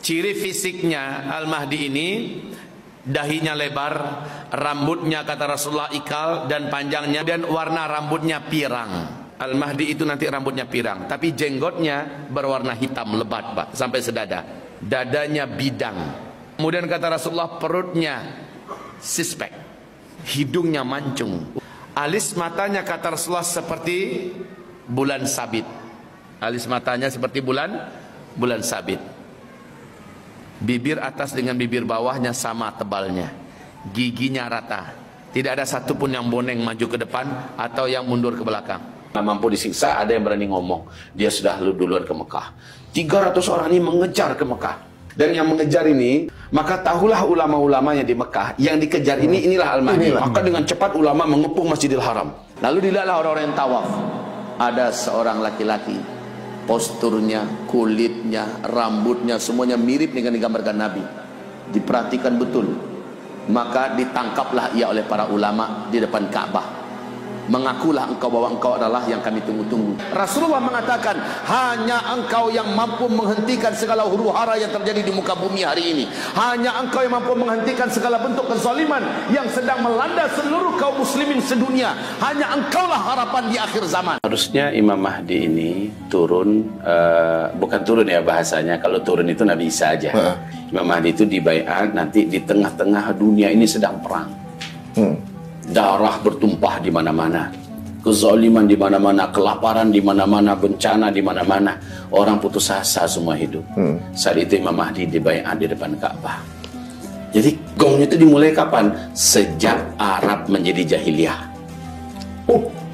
Ciri fisiknya Al-Mahdi ini, dahinya lebar, rambutnya kata Rasulullah ikal dan panjangnya, dan warna rambutnya pirang. Al-Mahdi itu nanti rambutnya pirang, tapi jenggotnya berwarna hitam lebat, Pak, sampai sedada. Dadanya bidang. Kemudian kata Rasulullah perutnya sispek, hidungnya mancung. Alis matanya kata Rasulullah seperti bulan sabit. Alis matanya seperti bulan sabit. Bibir atas dengan bibir bawahnya sama tebalnya. Giginya rata. Tidak ada satupun yang boneng maju ke depan atau yang mundur ke belakang. Mampu disiksa, ada yang berani ngomong dia sudah duluan ke Mekah. 300 orang ini mengejar ke Mekah, dan yang mengejar ini, maka tahulah ulama-ulamanya di Mekah yang dikejar ini, inilah Al-Mahdi. Maka dengan cepat ulama mengepung Masjidil Haram. Lalu dilihatlah orang-orang yang tawaf. Ada seorang laki-laki, posturnya, kulitnya, rambutnya semuanya mirip dengan digambarkan Nabi. Diperhatikan betul. Maka ditangkaplah ia oleh para ulama di depan Ka'bah. Mengakulah engkau bahwa engkau adalah yang kami tunggu-tunggu. Rasulullah mengatakan, hanya engkau yang mampu menghentikan segala huru hara yang terjadi di muka bumi hari ini. Hanya engkau yang mampu menghentikan segala bentuk kezaliman yang sedang melanda seluruh kaum muslimin sedunia. Hanya engkaulah harapan di akhir zaman. Harusnya Imam Mahdi ini turun, bukan turun ya bahasanya, kalau turun itu Nabi Isa aja. Imam Mahdi itu dibaiat nanti di tengah-tengah dunia ini sedang perang. Darah bertumpah di mana-mana, kezaliman di mana-mana, kelaparan di mana-mana, bencana di mana-mana, orang putus asa semua hidup. Saat itu Imam Mahdi dibaiat di depan Ka'bah. Jadi gongnya itu dimulai kapan? Sejak Arab menjadi jahiliyah.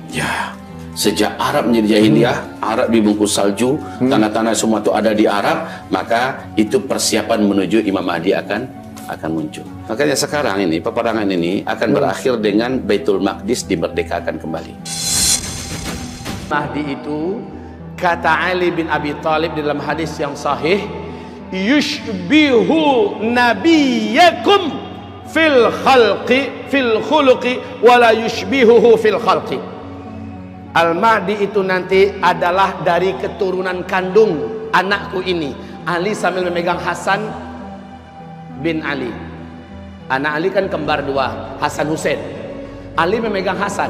Ya, sejak Arab menjadi jahiliyah, Arab dibungkus salju, tanah-tanah semua itu ada di Arab, maka itu persiapan menuju Imam Mahdi akan muncul. Makanya sekarang ini peperangan ini akan berakhir dengan Baitul Maqdis dimerdekakan kembali. Mahdi itu kata Ali bin Abi Thalib dalam hadis yang sahih, yushbihu nabiyakum fil khalqi fil khuluqi wala yushbihuhu fil khalqi. Al-Mahdi itu nanti adalah dari keturunan kandung anakku ini. Ali sambil memegang Hasan bin Ali. Anak Ali kan kembar dua, Hasan Hussein. Ali memegang Hasan.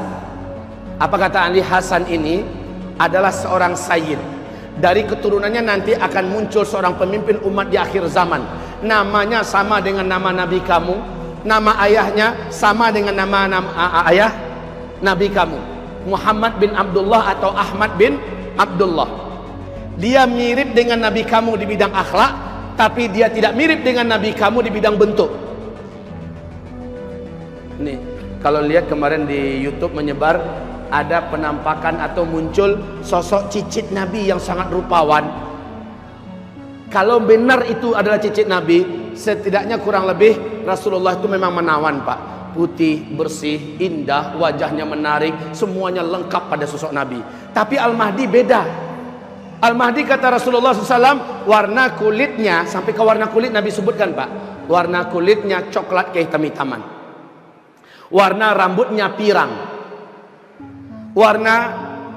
Apa kata Ali? Hasan ini adalah seorang sayyid. Dari keturunannya nanti akan muncul seorang pemimpin umat di akhir zaman. Namanya sama dengan nama Nabi kamu. Nama ayahnya sama dengan nama ayah Nabi kamu. Muhammad bin Abdullah atau Ahmad bin Abdullah. Dia mirip dengan Nabi kamu di bidang akhlak, tapi dia tidak mirip dengan Nabi kamu di bidang bentuk. Nih, kalau lihat kemarin di YouTube menyebar, ada penampakan atau muncul sosok cicit Nabi yang sangat rupawan. Kalau benar itu adalah cicit Nabi, setidaknya kurang lebih Rasulullah itu memang menawan, Pak. Putih, bersih, indah, wajahnya menarik, semuanya lengkap pada sosok Nabi. Tapi Al-Mahdi beda. Al-Mahdi kata Rasulullah SAW, warna kulitnya, sampai ke warna kulit Nabi sebutkan, Pak. Warna kulitnya coklat kehitam-hitaman. Warna rambutnya pirang. Warna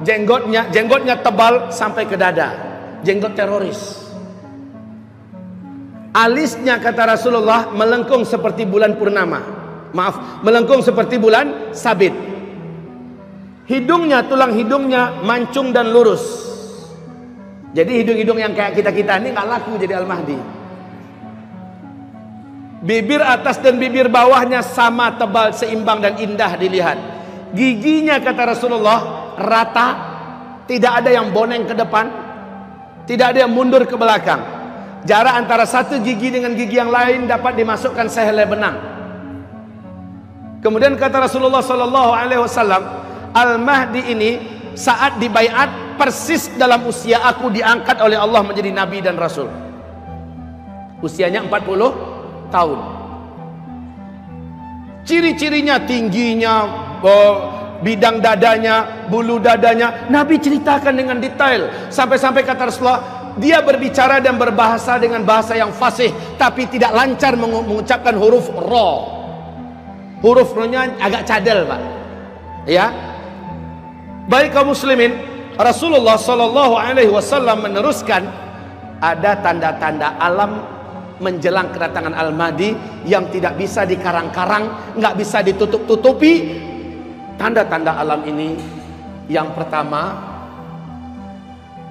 jenggotnya tebal sampai ke dada. Jenggot teroris. Alisnya kata Rasulullah melengkung seperti bulan purnama. Maaf, melengkung seperti bulan sabit. Hidungnya, tulang hidungnya mancung dan lurus. Jadi hidung-hidung yang kayak kita-kita ini nggak laku jadi Al-Mahdi. Bibir atas dan bibir bawahnya sama tebal, seimbang dan indah dilihat. Giginya kata Rasulullah rata, tidak ada yang boneng ke depan, tidak ada yang mundur ke belakang. Jarak antara satu gigi dengan gigi yang lain dapat dimasukkan sehelai benang. Kemudian kata Rasulullah SAW, Al-Mahdi ini saat dibaiat persis dalam usia aku diangkat oleh Allah menjadi Nabi dan Rasul. Usianya 40 tahun. Ciri-cirinya tingginya, bidang dadanya, bulu dadanya, Nabi ceritakan dengan detail. Sampai-sampai kata Rasulullah, dia berbicara dan berbahasa dengan bahasa yang fasih, tapi tidak lancar mengucapkan huruf ra. Huruf ra-nya agak cadel, Pak. Ya. Baik kaum muslimin, Rasulullah SAW meneruskan, ada tanda-tanda alam menjelang kedatangan Al-Mahdi yang tidak bisa dikarang-karang, nggak bisa ditutup-tutupi. Tanda-tanda alam ini, yang pertama,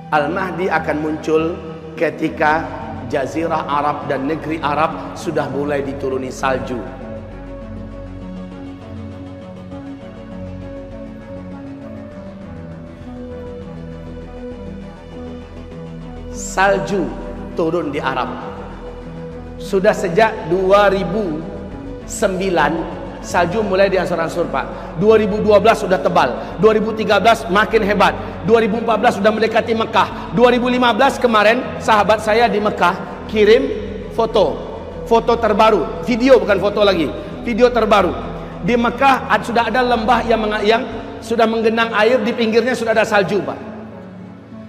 Al-Mahdi akan muncul ketika Jazirah Arab dan negeri Arab sudah mulai dituruni salju. Salju turun di Arab. Sudah sejak 2009 salju mulai diansur-ansur, Pak. 2012 sudah tebal, 2013 makin hebat, 2014 sudah mendekati Mekah, 2015 kemarin sahabat saya di Mekah kirim foto terbaru, video bukan foto lagi, video terbaru. Di Mekah sudah ada lembah yang sudah menggenang air, di pinggirnya sudah ada salju, Pak.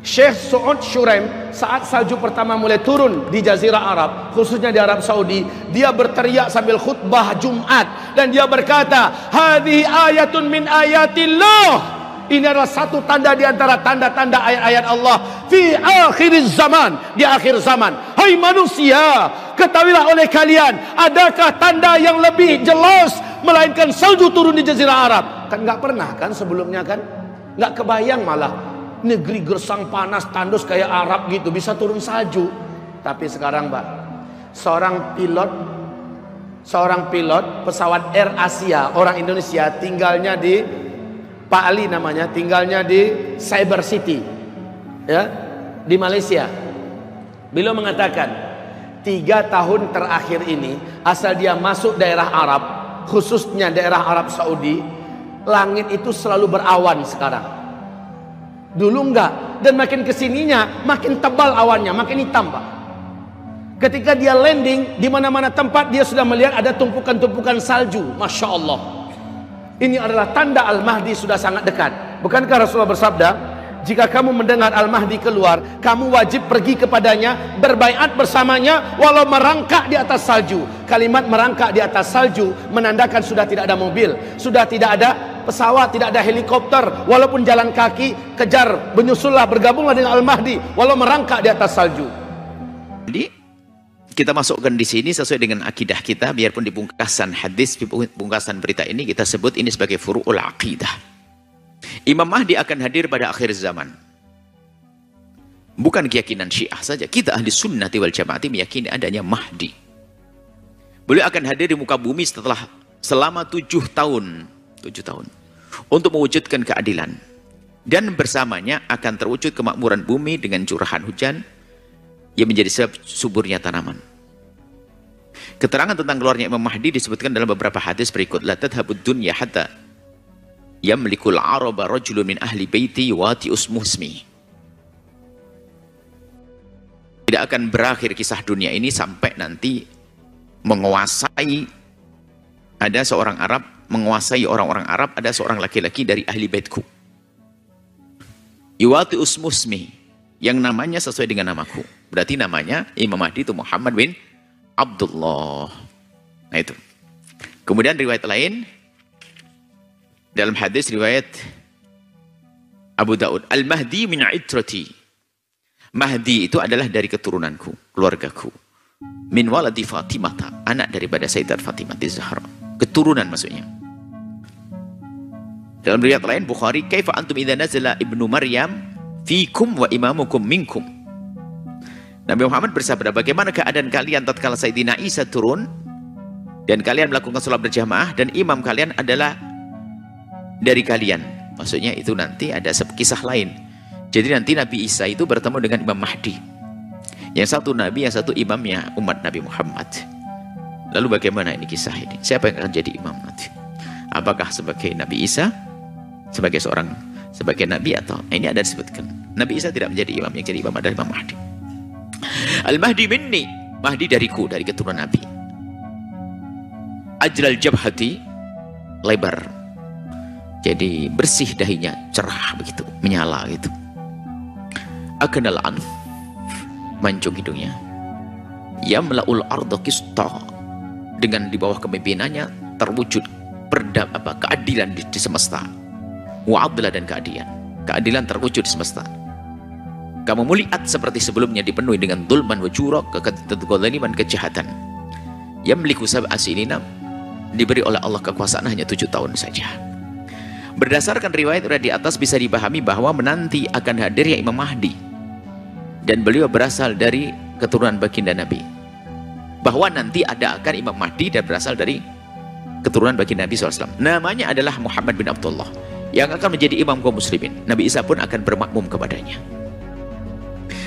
Syekh Saud Shuraim saat salju pertama mulai turun di Jazirah Arab, khususnya di Arab Saudi, dia berteriak sambil khutbah Jumat dan dia berkata, "Hadhihi ayatun min ayatillah." Ini adalah satu tanda di antara tanda-tanda ayat-ayat Allah fi akhir zaman, di akhir zaman. Hai manusia, ketahuilah oleh kalian, adakah tanda yang lebih jelas melainkan salju turun di Jazirah Arab? Kan nggak pernah kan sebelumnya kan? Nggak kebayang malah. Negeri gersang panas tandus kayak Arab gitu bisa turun salju. Tapi sekarang, Pak, seorang pilot pesawat Air Asia orang Indonesia, tinggalnya di Pak Ali namanya, tinggalnya di Cyber City ya, di Malaysia. Beliau mengatakan 3 tahun terakhir ini asal dia masuk daerah Arab, khususnya daerah Arab Saudi, langit itu selalu berawan sekarang. Dulu enggak, dan makin kesininya makin tebal awannya, makin hitam, Pak. Ketika dia landing di mana-mana tempat dia sudah melihat ada tumpukan-tumpukan salju. Masya Allah. Ini adalah tanda Al-Mahdi sudah sangat dekat. Bukankah Rasulullah bersabda, jika kamu mendengar Al-Mahdi keluar, kamu wajib pergi kepadanya, berbaiat bersamanya walau merangkak di atas salju. Kalimat merangkak di atas salju menandakan sudah tidak ada mobil, sudah tidak ada pesawat, tidak ada helikopter, walaupun jalan kaki, kejar, menyusullah, bergabunglah dengan Al-Mahdi walau merangkak di atas salju. Jadi kita masukkan di sini sesuai dengan akidah kita, biarpun di pungkasan hadis, di pungkasan berita ini kita sebut ini sebagai furu'ul aqidah. Imam Mahdi akan hadir pada akhir zaman. Bukan keyakinan Syiah saja, kita ahli sunnati wal jamaati meyakini adanya Mahdi. Beliau akan hadir di muka bumi selama 7 tahun untuk mewujudkan keadilan, dan bersamanya akan terwujud kemakmuran bumi dengan curahan hujan yang menjadi sebab suburnya tanaman. Keterangan tentang keluarnya Imam Mahdi disebutkan dalam beberapa hadis berikut. La tadhabud dunya hatta yamlikul araba rajulun min ahli baiti wati usmuhsmi. Tidak akan berakhir kisah dunia ini sampai nanti menguasai, ada seorang Arab menguasai orang-orang Arab, ada seorang laki-laki dari ahli baitku. Iwati usmusmi, yang namanya sesuai dengan namaku. Berarti namanya Imam Mahdi itu Muhammad bin Abdullah. Nah itu. Kemudian riwayat lain, dalam hadis riwayat Abu Daud, Al-Mahdi min itrati. Mahdi itu adalah dari keturunanku, keluargaku. Min waladi Fatimah, anak daripada Sayyidat Fatimah Zahra. Keturunan maksudnya. Dalam riwayat lain Bukhari, kaifa antum idza nazala ibnu Maryam fikum wa imamukum minkum. Nabi Muhammad bersabda, bagaimana keadaan kalian tatkala Sayyidina Isa turun dan kalian melakukan salat berjamaah dan imam kalian adalah dari kalian. Maksudnya itu nanti ada kisah lain. Jadi nanti Nabi Isa itu bertemu dengan Imam Mahdi. Yang satu nabi, yang satu imamnya umat Nabi Muhammad. Lalu bagaimana ini kisah ini? Siapa yang akan jadi imam nanti? Apakah sebagai Nabi Isa, sebagai Nabi, atau ini ada disebutkan Nabi Isa tidak menjadi imam, yang jadi imam adalah Imam Mahdi. Al-Mahdi minni, Mahdi dariku, dari keturunan Nabi. Ajlal jabhati, lebar, jadi bersih dahinya, cerah begitu, menyala gitu. Aknal anf, mancung hidungnya. Yamla'ul arda qista, dengan di bawah kepemimpinannya terwujud keadilan di semesta. Wa adla, dan keadilan terwujud di semesta. Kamu muliat seperti sebelumnya dipenuhi dengan zulman wa jura, kezaliman, kejahatan. Yamliku sab'a sinina, diberi oleh Allah kekuasaan hanya 7 tahun saja. Berdasarkan riwayat di atas bisa dipahami bahwa menanti akan hadirnya Imam Mahdi, dan beliau berasal dari keturunan baginda Nabi. Bahwa nanti akan Imam Mahdi dan berasal dari keturunan baginda Nabi SAW. Namanya adalah Muhammad bin Abdullah, yang akan menjadi imam kaum muslimin. Nabi Isa pun akan bermakmum kepadanya.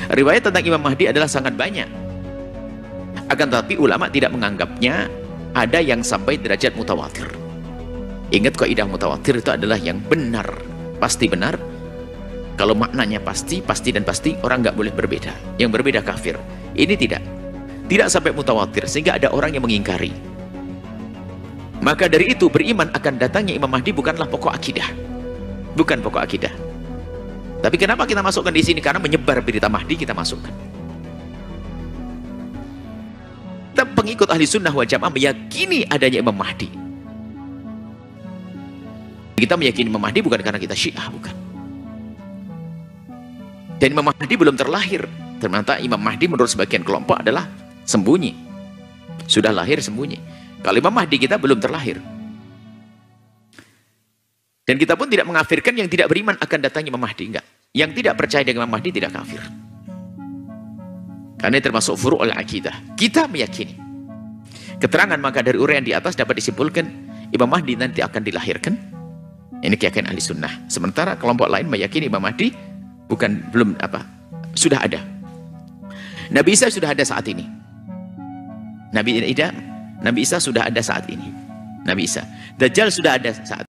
Riwayat tentang Imam Mahdi adalah sangat banyak. Akan tetapi ulama tidak menganggapnya ada yang sampai derajat mutawatir. Ingat, kaidah mutawatir itu adalah yang benar, pasti benar. Kalau maknanya pasti, pasti dan pasti, orang nggak boleh berbeda. Yang berbeda kafir. Ini tidak sampai mutawatir sehingga ada orang yang mengingkari. Maka dari itu beriman akan datangnya Imam Mahdi bukanlah pokok akidah. Bukan pokok akidah. Tapi kenapa kita masukkan di sini? Karena menyebar berita Mahdi kita masukkan. Kita pengikut ahli sunnah wal jamaah meyakini adanya Imam Mahdi. Kita meyakini Imam Mahdi bukan karena kita Syiah, bukan. Dan Imam Mahdi belum terlahir. Ternyata Imam Mahdi menurut sebagian kelompok adalah sembunyi. Sudah lahir sembunyi. Kalau Imam Mahdi kita belum terlahir. Dan kita pun tidak mengafirkan yang tidak beriman akan datangnya Imam Mahdi, enggak. Yang tidak percaya dengan Imam Mahdi tidak kafir. Karena termasuk furu'ul akidah. Kita meyakini. Keterangan maka dari uraian di atas dapat disimpulkan Imam Mahdi nanti akan dilahirkan. Ini keyakinan ahli sunnah. Sementara kelompok lain meyakini Imam Mahdi sudah ada. Nabi Isa sudah ada saat ini. Nabi Isa sudah ada saat ini. Nabi Isa. Dajjal sudah ada saat